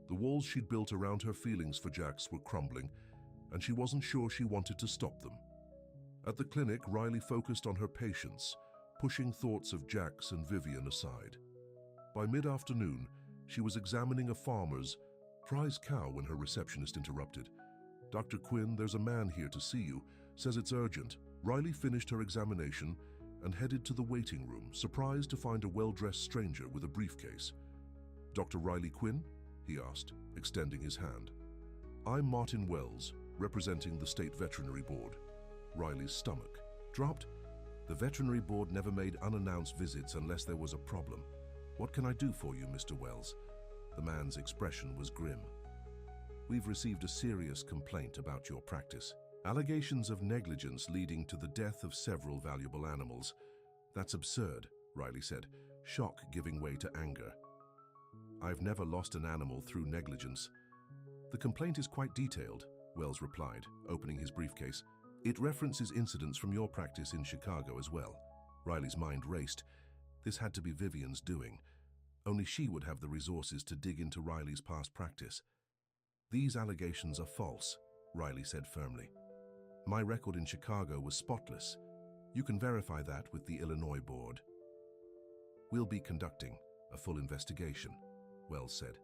The walls she'd built around her feelings for Jax were crumbling, and she wasn't sure she wanted to stop them. At the clinic, Riley focused on her patients, pushing thoughts of Jax and Vivian aside. By mid-afternoon, she was examining a farmer's prize cow when her receptionist interrupted. Dr. Quinn, there's a man here to see you. Says it's urgent. Riley finished her examination and headed to the waiting room, surprised to find a well-dressed stranger with a briefcase. Dr. Riley Quinn? He asked, extending his hand. I'm Martin Wells, representing the State Veterinary Board. Riley's stomach dropped. The veterinary board never made unannounced visits unless there was a problem. What can I do for you, Mr. Wells? The man's expression was grim. We've received a serious complaint about your practice. Allegations of negligence leading to the death of several valuable animals. That's absurd, Riley said, shock giving way to anger. I've never lost an animal through negligence. The complaint is quite detailed, Wells replied, opening his briefcase. It references incidents from your practice in Chicago as well. Riley's mind raced. This had to be Vivian's doing. Only she would have the resources to dig into Riley's past practice. These allegations are false, Riley said firmly. My record in Chicago was spotless. You can verify that with the Illinois board. We'll be conducting a full investigation, Wells said.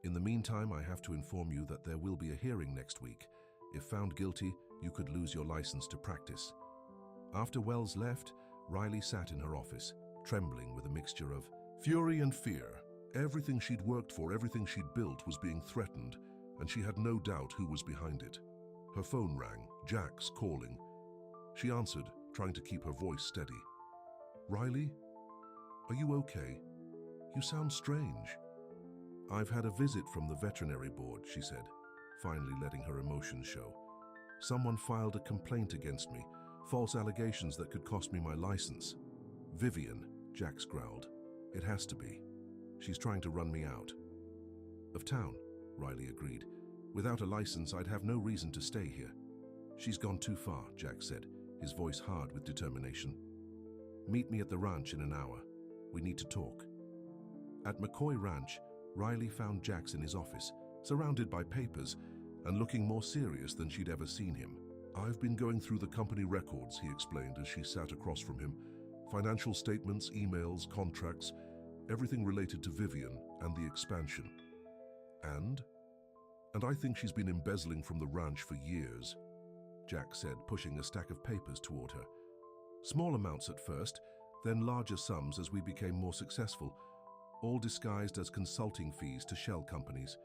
In the meantime, I have to inform you that there will be a hearing next week. If found guilty, you could lose your license to practice. After Wells left, Riley sat in her office, trembling with a mixture of fury and fear. Everything she'd worked for, everything she'd built was being threatened, and she had no doubt who was behind it. Her phone rang, Jack's calling. She answered, trying to keep her voice steady. Riley? Are you okay? You sound strange. I've had a visit from the veterinary board, she said, finally letting her emotions show. Someone filed a complaint against me, false allegations that could cost me my license. Vivian, Jax growled. It has to be. She's trying to run me out. Of town, Riley agreed. Without a license, I'd have no reason to stay here. She's gone too far, Jax said, his voice hard with determination. Meet me at the ranch in an hour. We need to talk. At McCoy Ranch, Riley found Jax in his office, surrounded by papers, and looking more serious than she'd ever seen him. I've been going through the company records, he explained as she sat across from him. Financial statements, emails, contracts, everything related to Vivian and the expansion. And I think she's been embezzling from the ranch for years, Jack said, pushing a stack of papers toward her. Small amounts at first, then larger sums as we became more successful, all disguised as consulting fees to shell companies.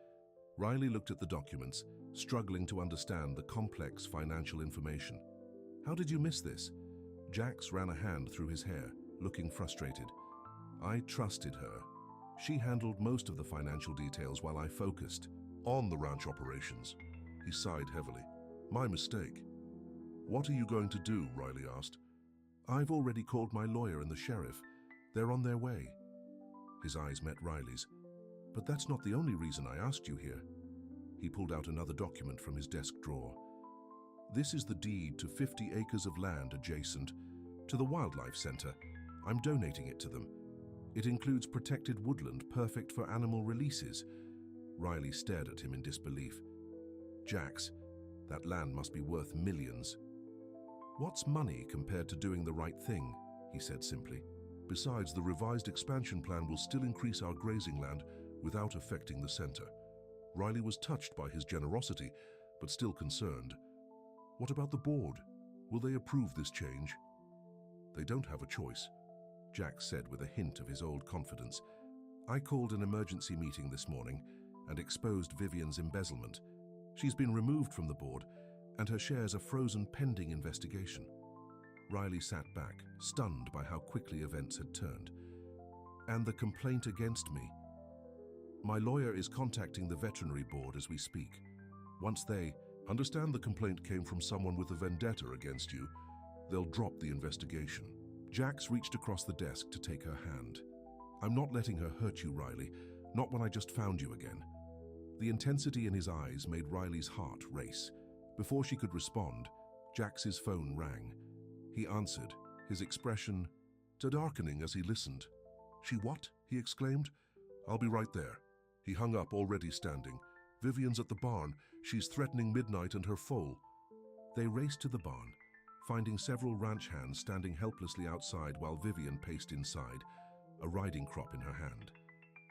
Riley looked at the documents, struggling to understand the complex financial information. How did you miss this? Jax ran a hand through his hair, looking frustrated. I trusted her. She handled most of the financial details while I focused on the ranch operations. He sighed heavily. My mistake. What are you going to do? Riley asked. I've already called my lawyer and the sheriff. They're on their way. His eyes met Riley's. But that's not the only reason I asked you here. He pulled out another document from his desk drawer. This is the deed to 50 acres of land adjacent to the Wildlife Center. I'm donating it to them. It includes protected woodland perfect for animal releases. Riley stared at him in disbelief. Jax, that land must be worth millions. What's money compared to doing the right thing? He said simply. Besides, the revised expansion plan will still increase our grazing land without affecting the center. Riley was touched by his generosity, but still concerned. What about the board? Will they approve this change? They don't have a choice, Jack said with a hint of his old confidence. I called an emergency meeting this morning and exposed Vivian's embezzlement. She's been removed from the board, and her shares are frozen pending investigation. Riley sat back, stunned by how quickly events had turned. And the complaint against me? My lawyer is contacting the veterinary board as we speak. Once they understand the complaint came from someone with a vendetta against you, they'll drop the investigation. Jax reached across the desk to take her hand. I'm not letting her hurt you, Riley, not when I just found you again. The intensity in his eyes made Riley's heart race. Before she could respond, Jax's phone rang. He answered, his expression darkening as he listened. She what? He exclaimed. I'll be right there. He hung up, already standing. Vivian's at the barn. She's threatening midnight and her foal. They raced to the barn, finding several ranch hands standing helplessly outside while Vivian paced inside, a riding crop in her hand.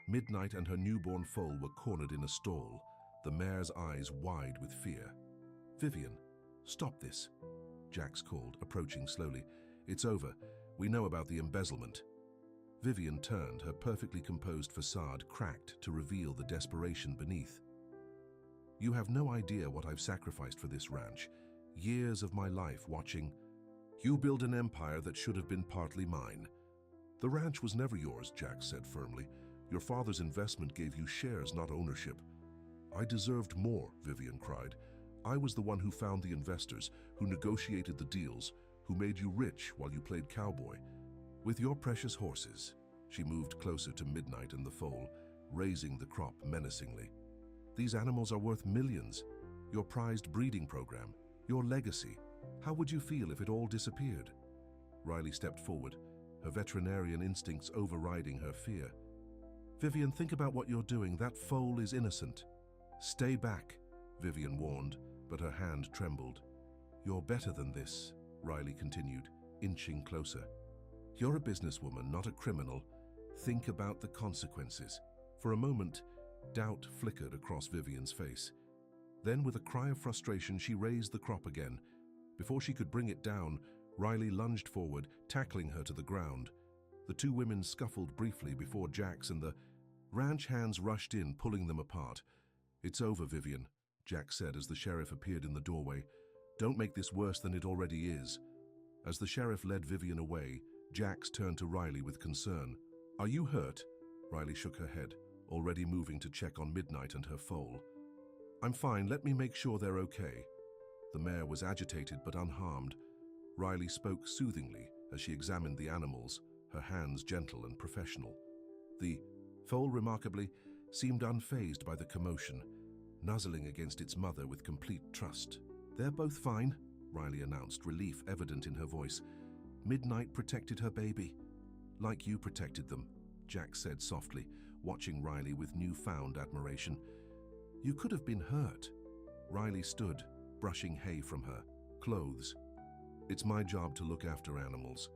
Midnight and her newborn foal were cornered in a stall, the mare's eyes wide with fear. Vivian, stop this, Jax called, approaching slowly. It's over. We know about the embezzlement. Vivian turned, her perfectly composed facade cracked to reveal the desperation beneath. You have no idea what I've sacrificed for this ranch. Years of my life watching. You build an empire that should have been partly mine. The ranch was never yours, Jack said firmly. Your father's investment gave you shares, not ownership. I deserved more, Vivian cried. I was the one who found the investors, who negotiated the deals, who made you rich while you played cowboy. With your precious horses. She moved closer to Midnight and the foal, raising the crop menacingly. These animals are worth millions. Your prized breeding program, your legacy. How would you feel if it all disappeared? Riley stepped forward, her veterinarian instincts overriding her fear. Vivian, think about what you're doing. That foal is innocent. Stay back, Vivian warned, but her hand trembled. You're better than this, Riley continued, inching closer. You're a businesswoman, not a criminal. Think about the consequences. For a moment, doubt flickered across Vivian's face. Then, with a cry of frustration, she raised the crop again. Before she could bring it down, Riley lunged forward, tackling her to the ground. The two women scuffled briefly before Jax and the ranch hands rushed in, pulling them apart. It's over, Vivian, Jack said as the sheriff appeared in the doorway. Don't make this worse than it already is. As the sheriff led Vivian away, Jax turned to Riley with concern. Are you hurt? Riley shook her head, already moving to check on Midnight and her foal. I'm fine, let me make sure they're okay. The mare was agitated but unharmed. Riley spoke soothingly as she examined the animals, her hands gentle and professional. The foal, remarkably, seemed unfazed by the commotion, nuzzling against its mother with complete trust. They're both fine, Riley announced, relief evident in her voice. Midnight protected her baby. Like you protected them, Jack said softly, watching Riley with newfound admiration. You could have been hurt. Riley stood, brushing hay from her clothes. It's my job to look after animals.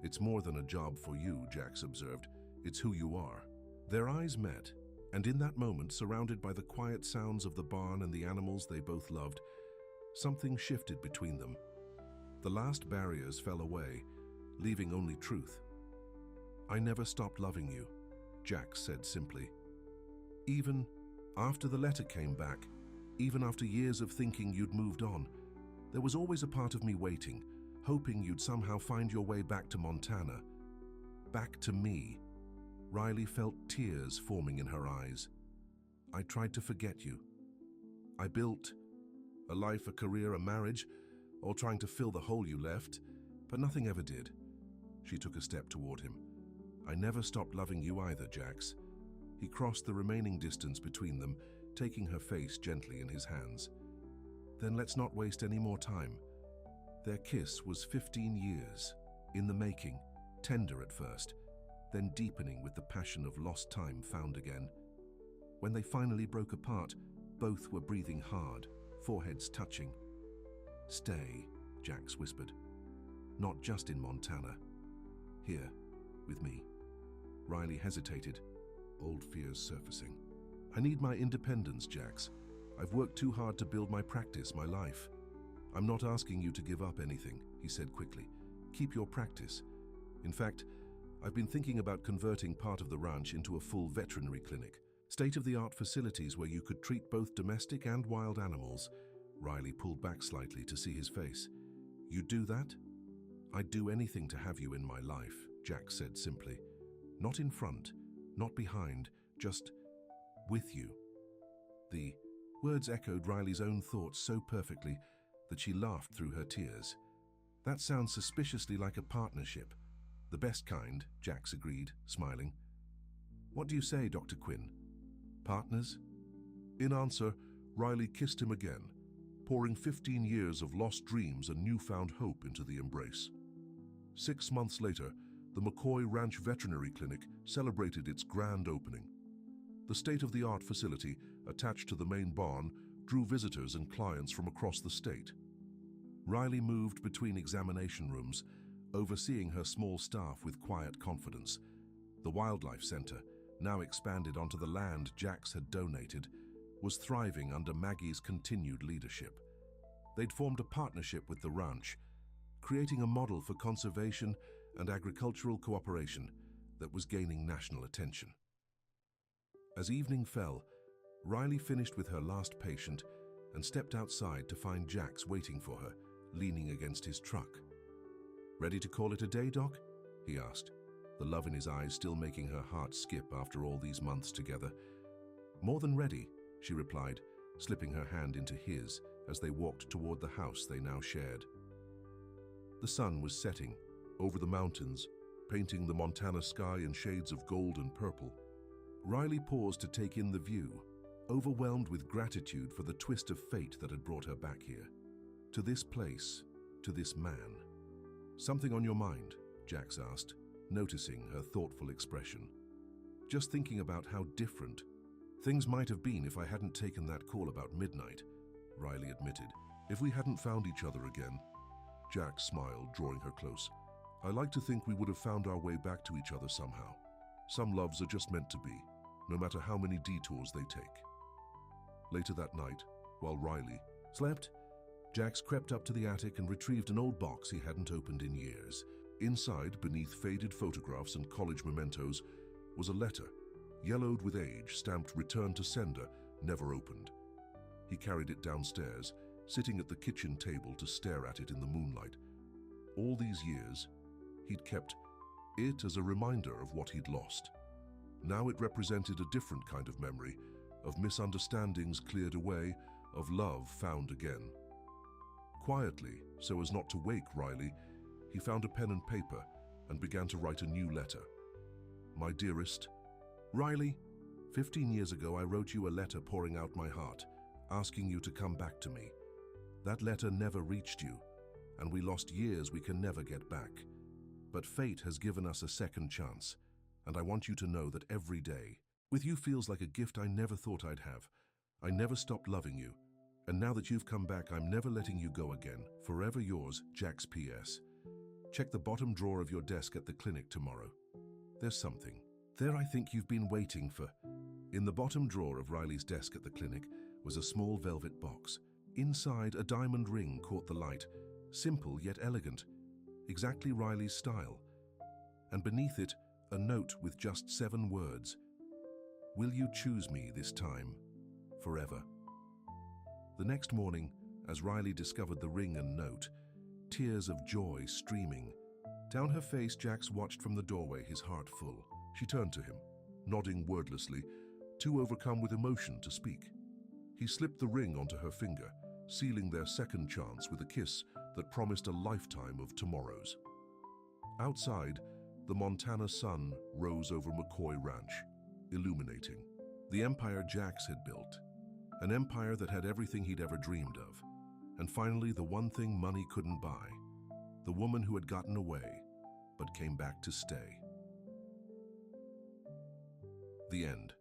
It's more than a job for you, Jax observed. It's who you are. Their eyes met, and in that moment, surrounded by the quiet sounds of the barn and the animals they both loved, something shifted between them. The last barriers fell away, leaving only truth. I never stopped loving you, Jax said simply. Even after the letter came back, even after years of thinking you'd moved on, there was always a part of me waiting, hoping you'd somehow find your way back to Montana. Back to me. Riley felt tears forming in her eyes. I tried to forget you. I built a life, a career, a marriage, all trying to fill the hole you left, but nothing ever did. She took a step toward him. I never stopped loving you either, Jax. He crossed the remaining distance between them, taking her face gently in his hands. Then let's not waste any more time. Their kiss was 15 years, in the making, tender at first, then deepening with the passion of lost time found again. When they finally broke apart, both were breathing hard, foreheads touching. Stay, Jax whispered. Not just in Montana. Here, with me. Riley hesitated, old fears surfacing. I need my independence, Jax. I've worked too hard to build my practice, my life. I'm not asking you to give up anything, he said quickly. Keep your practice. In fact, I've been thinking about converting part of the ranch into a full veterinary clinic. State-of-the-art facilities where you could treat both domestic and wild animals. Riley pulled back slightly to see his face. You do that? I'd do anything to have you in my life, Jack said simply. Not in front, not behind, just with you. The words echoed Riley's own thoughts so perfectly that she laughed through her tears. That sounds suspiciously like a partnership. The best kind, Jax agreed, smiling. What do you say, Dr. Quinn? Partners? In answer, Riley kissed him again, pouring 15 years of lost dreams and newfound hope into the embrace. 6 months later, the McCoy Ranch Veterinary Clinic celebrated its grand opening. The state-of-the-art facility, attached to the main barn, drew visitors and clients from across the state. Riley moved between examination rooms, overseeing her small staff with quiet confidence. The Wildlife Center, now expanded onto the land Jax had donated, was thriving under Maggie's continued leadership. They'd formed a partnership with the ranch, creating a model for conservation and agricultural cooperation that was gaining national attention. As evening fell, Riley finished with her last patient and stepped outside to find Jax waiting for her, leaning against his truck. "Ready to call it a day, Doc?" he asked, the love in his eyes still making her heart skip after all these months together. "More than ready," she replied, slipping her hand into his as they walked toward the house they now shared. The sun was setting over the mountains, painting the Montana sky in shades of gold and purple. Riley paused to take in the view, overwhelmed with gratitude for the twist of fate that had brought her back here. To this place, to this man. "Something on your mind?" Jax asked, noticing her thoughtful expression. "Just thinking about how different things might have been if I hadn't taken that call about midnight," Riley admitted. "If we hadn't found each other again." Jax smiled, drawing her close. "I like to think we would have found our way back to each other somehow. Some loves are just meant to be, no matter how many detours they take." Later that night, while Riley slept, Jax crept up to the attic and retrieved an old box he hadn't opened in years. Inside, beneath faded photographs and college mementos, was a letter, yellowed with age, stamped "Return to Sender," never opened. He carried it downstairs, sitting at the kitchen table to stare at it in the moonlight. All these years, he'd kept it as a reminder of what he'd lost. Now it represented a different kind of memory, of misunderstandings cleared away, of love found again. Quietly, so as not to wake Riley, he found a pen and paper and began to write a new letter. "My dearest Riley, 15 years ago I wrote you a letter pouring out my heart, asking you to come back to me. That letter never reached you, and we lost years we can never get back. But fate has given us a second chance, and I want you to know that every day with you feels like a gift I never thought I'd have. I never stopped loving you, and now that you've come back, I'm never letting you go again. Forever yours, Jax. P.S. Check the bottom drawer of your desk at the clinic tomorrow. There's something there I think you've been waiting for." In the bottom drawer of Riley's desk at the clinic was a small velvet box. Inside, a diamond ring caught the light, simple yet elegant, exactly Riley's style. And beneath it, a note with just 7 words. "Will you choose me this time, forever?" The next morning, as Riley discovered the ring and note, tears of joy streaming down her face, Jax watched from the doorway, his heart full. She turned to him, nodding wordlessly, too overcome with emotion to speak. He slipped the ring onto her finger, sealing their second chance with a kiss that promised a lifetime of tomorrows. Outside, the Montana sun rose over McCoy Ranch, illuminating the empire Jax had built, an empire that had everything he'd ever dreamed of. And finally, the one thing money couldn't buy, the woman who had gotten away but came back to stay. The end.